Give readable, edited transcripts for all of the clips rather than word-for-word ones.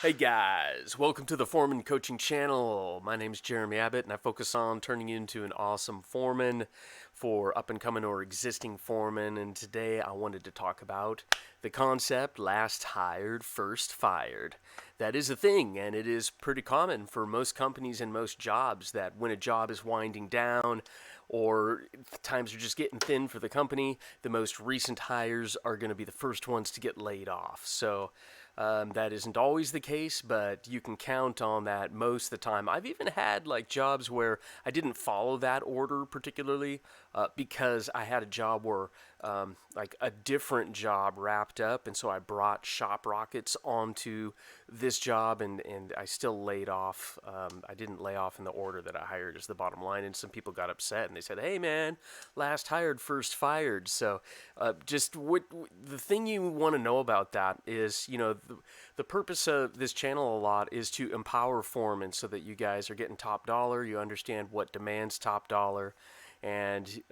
Hey guys, welcome to the Foreman Coaching Channel. My name is Jeremy Abbott, and I focus on turning you into an awesome foreman for up and coming or existing foremen. And today I wanted to talk about the concept last hired, first fired. That is a thing, and it is pretty common for most companies and most jobs that when a job is winding down or times are just getting thin for the company, the most recent hires are going to be the first ones to get laid off. So that isn't always the case, but you can count on that most of the time. I've even had like jobs where I didn't follow that order particularly because I had a job where like a different job wrapped up, and so I brought shop rockets onto this job, and I still laid off. I didn't lay off in the order that I hired, is the bottom line. And some people got upset and they said, "Hey, man, last hired, first fired." So, just the thing you want to know about that is, the purpose of this channel a lot is to empower foremen so that you guys are getting top dollar. You understand what demands top dollar, and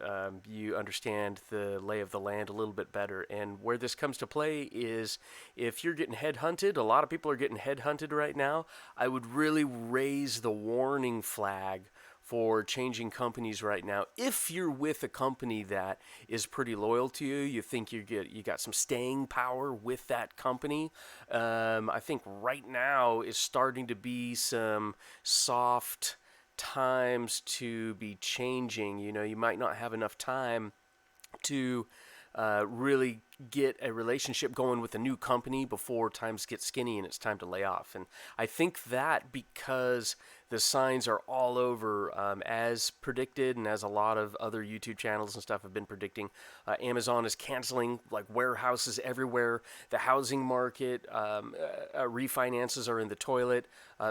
you understand the lay of the land a little bit better. And where this comes to play is if you're getting headhunted, a lot of people are getting headhunted right now. I would really raise the warning flag for changing companies right now. If you're with a company that is pretty loyal to you, you think you got some staying power with that company. I think right now is starting to be some soft times to be changing. You might not have enough time to really get a relationship going with a new company before times get skinny and it's time to lay off. And I think that because the signs are all over, as predicted, and as a lot of other YouTube channels and stuff have been predicting, Amazon is canceling like warehouses everywhere. The housing market, refinances are in the toilet.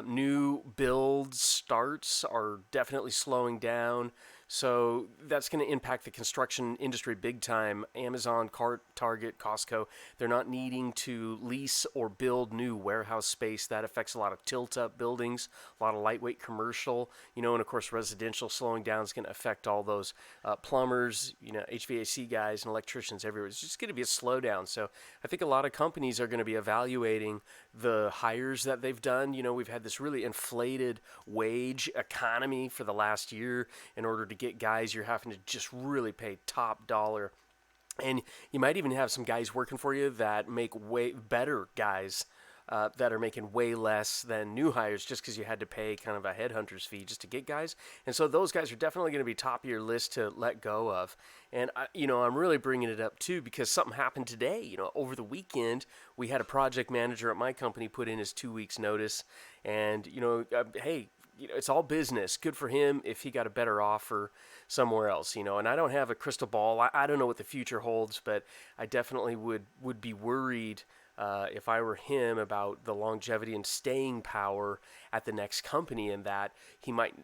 New build starts are definitely slowing down. So that's going to impact the construction industry big time. Amazon, Target, Costco, they're not needing to lease or build new warehouse space. That affects a lot of tilt-up buildings, a lot of lightweight commercial, and of course residential slowing down is going to affect all those plumbers, HVAC guys and electricians everywhere. It's just going to be a slowdown. So I think a lot of companies are going to be evaluating the hires that they've done. We've had this really inflated wage economy for the last year. In order to get guys, you're having to just really pay top dollar. And you might even have some guys working for you that make way better guys that are making way less than new hires just because you had to pay kind of a headhunter's fee just to get guys. And so those guys are definitely going to be top of your list to let go of. And, I'm really bringing it up too because something happened today. Over the weekend, we had a project manager at my company put in his 2 weeks notice. And, hey, it's all business. Good for him if he got a better offer somewhere else, And I don't have a crystal ball. I don't know what the future holds, but I definitely would be worried if I were him about the longevity and staying power at the next company, and that he might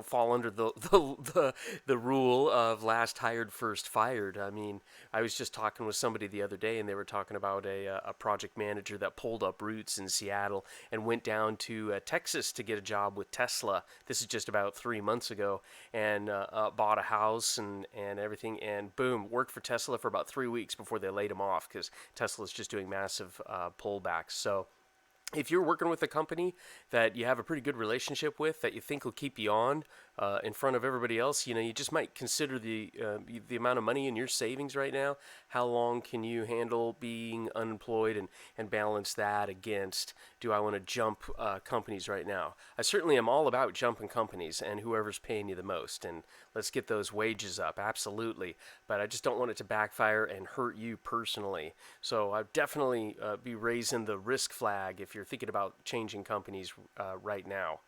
fall under the rule of last hired, first fired. I mean, I was just talking with somebody the other day, and they were talking about a project manager that pulled up roots in Seattle and went down to Texas to get a job with Tesla. This is just about 3 months ago, and bought a house and everything, and boom, worked for Tesla for about 3 weeks before they laid him off because Tesla's just doing massive pullbacks. So if you're working with a company that you have a pretty good relationship with, that you think will keep you on in front of everybody else, you just might consider the amount of money in your savings right now. How long can you handle being unemployed, and balance that against, do I want to jump companies right now? I certainly am all about jumping companies and whoever's paying you the most, and let's get those wages up, absolutely. But I just don't want it to backfire and hurt you personally. So I'd definitely be raising the risk flag if you're thinking about changing companies right now.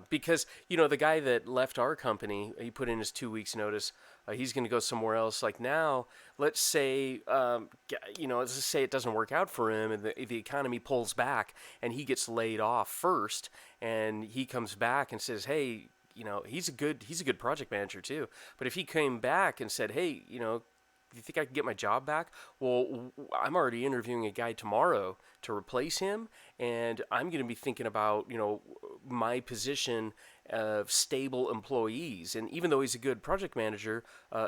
Because, the guy that left our company, he put in his 2 weeks notice. He's going to go somewhere else. Like now, let's say, let's just say it doesn't work out for him, and the economy pulls back, and he gets laid off first, and he comes back and says, hey, he's a good project manager too. But if he came back and said, hey, you think I could get my job back? Well, I'm already interviewing a guy tomorrow to replace him, and I'm going to be thinking about, my position of stable employees. And even though he's a good project manager,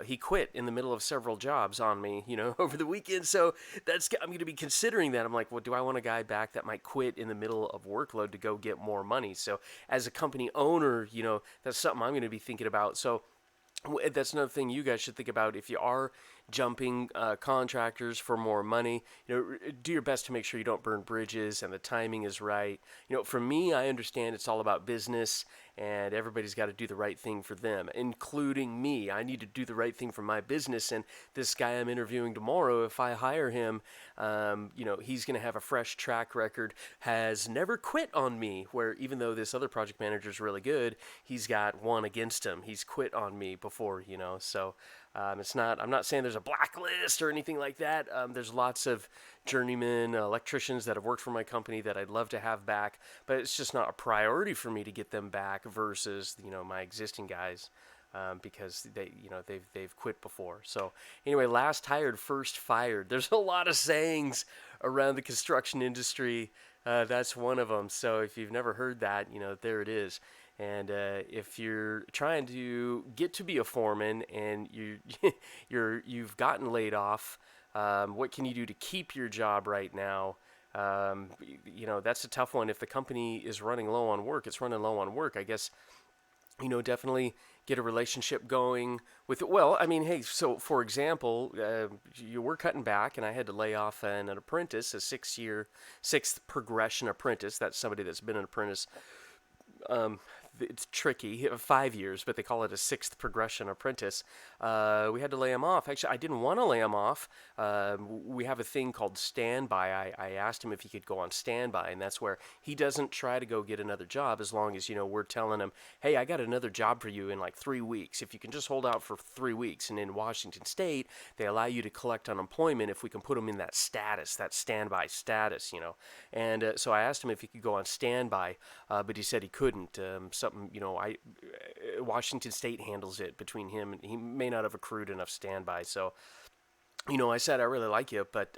he quit in the middle of several jobs on me, over the weekend. So I'm going to be considering that. I'm like, well, do I want a guy back that might quit in the middle of workload to go get more money? So as a company owner, that's something I'm going to be thinking about. So that's another thing you guys should think about if you are jumping contractors for more money. Do your best to make sure you don't burn bridges and the timing is right. For me, I understand it's all about business and everybody's got to do the right thing for them, including me. I need to do the right thing for my business, and this guy I'm interviewing tomorrow, if I hire him, he's going to have a fresh track record, has never quit on me, where even though this other project manager is really good, he's got one against him. He's quit on me before, so I'm not saying there's a blacklist or anything like that. There's lots of journeyman electricians that have worked for my company that I'd love to have back, but it's just not a priority for me to get them back versus, my existing guys. Because they've quit before. So anyway, last hired, first fired. There's a lot of sayings around the construction industry. That's one of them. So if you've never heard that, there it is. And if you're trying to get to be a foreman and you've gotten laid off, what can you do to keep your job right now? That's a tough one. If the company is running low on work, it's running low on work. I guess definitely get a relationship going with it. Well, I mean, hey, so for example, you were cutting back and I had to lay off an apprentice, a sixth progression apprentice. That's somebody that's been an apprentice. It's tricky, 5 years, but they call it a sixth progression apprentice. We had to lay him off. Actually, I didn't want to lay him off. We have a thing called standby. I asked him if he could go on standby, and that's where he doesn't try to go get another job as long as, we're telling him, hey, I got another job for you in like 3 weeks. If you can just hold out for 3 weeks. And in Washington State, they allow you to collect unemployment if we can put him in that status, that standby status, And so I asked him if he could go on standby, but he said he couldn't. Washington State handles it between him, and he may not have accrued enough standby. So, I said I really like you, but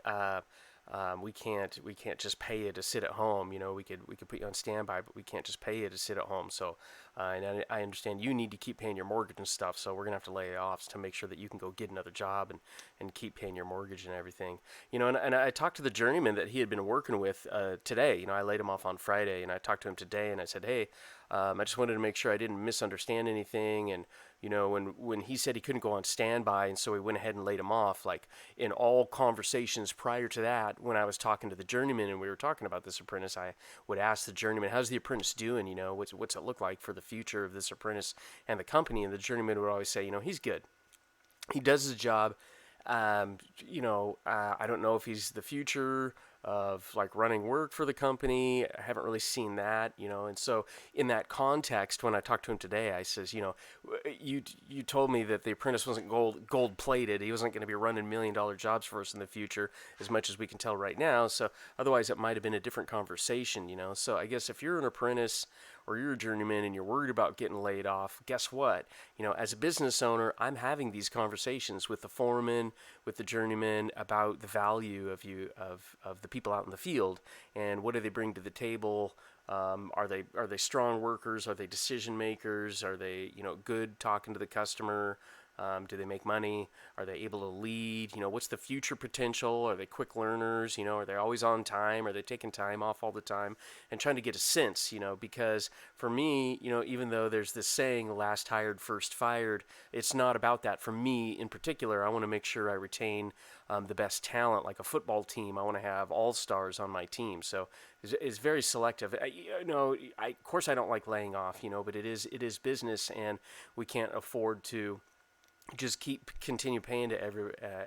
we can't just pay you to sit at home. We could put you on standby, but we can't just pay you to sit at home. So, and I understand you need to keep paying your mortgage and stuff. So we're gonna have to lay you off to make sure that you can go get another job and keep paying your mortgage and everything. And I talked to the journeyman that he had been working with today. I laid him off on Friday, and I talked to him today, and I said, hey, I just wanted to make sure I didn't misunderstand anything. And when he said he couldn't go on standby, and so we went ahead and laid him off, like in all conversations prior to that, when I was talking to the journeyman and we were talking about this apprentice, I would ask the journeyman, how's the apprentice doing? What's it look like for the future of this apprentice and the company? And the journeyman would always say, he's good. He does his job. I don't know if he's the future of like running work for the company. I haven't really seen that, and so in that context, when I talked to him today, I says, you told me that the apprentice wasn't gold plated. He wasn't going to be running $1 million jobs for us in the future, as much as we can tell right now. So otherwise it might have been a different conversation, So I guess if you're an apprentice or you're a journeyman and you're worried about getting laid off, guess what? As a business owner, I'm having these conversations with the foreman, with the journeyman about the value of the people out in the field and what do they bring to the table. Are they strong workers? Are they decision makers? Are they good talking to the customer? Do they make money? Are they able to lead? What's the future potential? Are they quick learners? Are they always on time? Are they taking time off all the time? And trying to get a sense, because for me, even though there's this saying, last hired, first fired, it's not about that. For me in particular, I want to make sure I retain the best talent. Like a football team, I want to have all-stars on my team. So it's very selective. Of course I don't like laying off, but it is business, and we can't afford to just continue paying to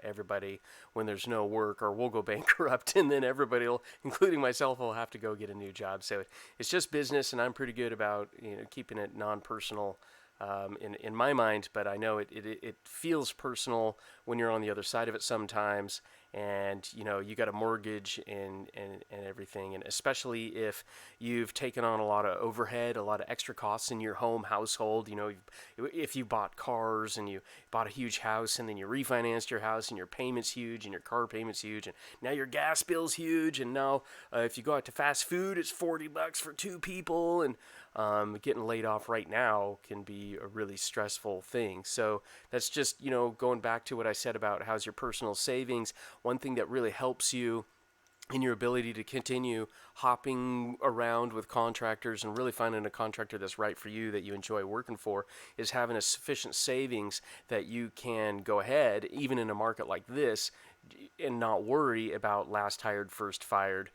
everybody when there's no work, or we'll go bankrupt, and then everybody will, including myself, will have to go get a new job. So it's just business, and I'm pretty good about keeping it non-personal in my mind. But I know it feels personal when you're on the other side of it sometimes, and you got a mortgage and everything, and especially if you've taken on a lot of overhead, a lot of extra costs in your home household. If you bought cars and you bought a huge house and then you refinanced your house and your payment's huge and your car payment's huge and now your gas bill's huge, and now if you go out to fast food, it's $40 for two people, and getting laid off right now can be a really stressful thing. So that's just, going back to what I said about how's your personal savings. One thing that really helps you in your ability to continue hopping around with contractors and really finding a contractor that's right for you, that you enjoy working for, is having a sufficient savings that you can go ahead, even in a market like this, and not worry about last hired, first fired,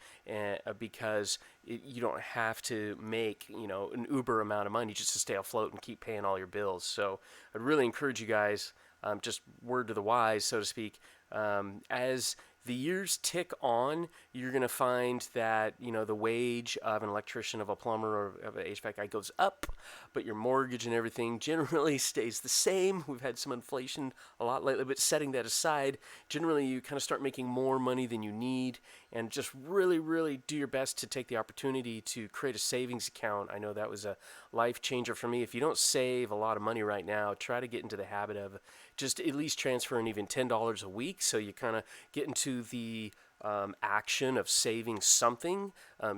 because you don't have to make an uber amount of money just to stay afloat and keep paying all your bills. So I'd really encourage you guys, just word to the wise, so to speak, as the years tick on, you're going to find that, the wage of an electrician, of a plumber, or of an HVAC guy goes up, but your mortgage and everything generally stays the same. We've had some inflation a lot lately, but setting that aside, generally you kind of start making more money than you need, and just really, really do your best to take the opportunity to create a savings account. I know that was a life changer for me. If you don't save a lot of money right now, try to get into the habit of just at least transferring even $10 a week, so you kind of get into the action of saving something,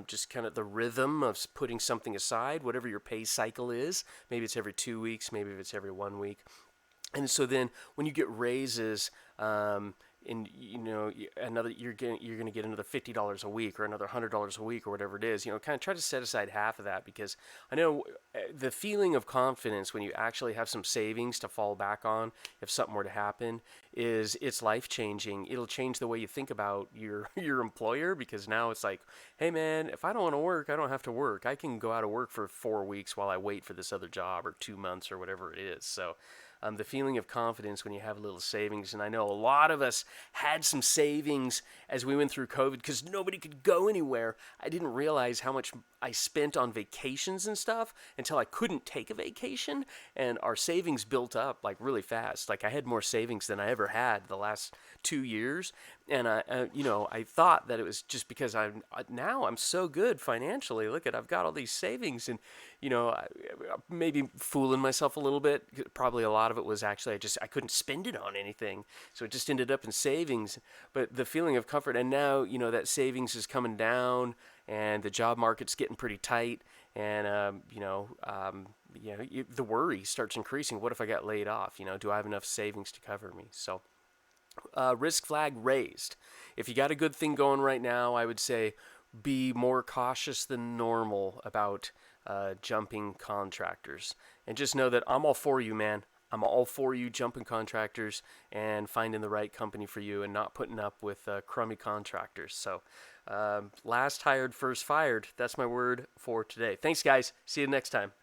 just kind of the rhythm of putting something aside, whatever your pay cycle is. Maybe it's every 2 weeks, maybe it's every 1 week. And so then when you get raises, and you're going to get another $50 a week or another $100 a week or whatever it is, kind of try to set aside half of that, because I know the feeling of confidence when you actually have some savings to fall back on if something were to happen it's life changing. It'll change the way you think about your employer, because now it's like, hey man, if I don't want to work, I don't have to work. I can go out of work for 4 weeks while I wait for this other job, or 2 months, or whatever it is. So the feeling of confidence when you have a little savings. And I know a lot of us had some savings as we went through COVID because nobody could go anywhere. I didn't realize how much I spent on vacations and stuff until I couldn't take a vacation, and our savings built up like really fast. Like I had more savings than I ever had the last 2 years, and I thought that it was just because I'm so good financially. Look at, I've got all these savings, and maybe fooling myself a little bit. Probably a lot of it was actually I couldn't spend it on anything, so it just ended up in savings. But the feeling of comfort, and now that savings is coming down, and the job market's getting pretty tight, and the worry starts increasing. What if I got laid off? Do I have enough savings to cover me? So risk flag raised. If you got a good thing going right now, I would say be more cautious than normal about jumping contractors. And just know that I'm all for you, man. I'm all for you jumping contractors and finding the right company for you, and not putting up with crummy contractors. So last hired, first fired. That's my word for today. Thanks, guys. See you next time.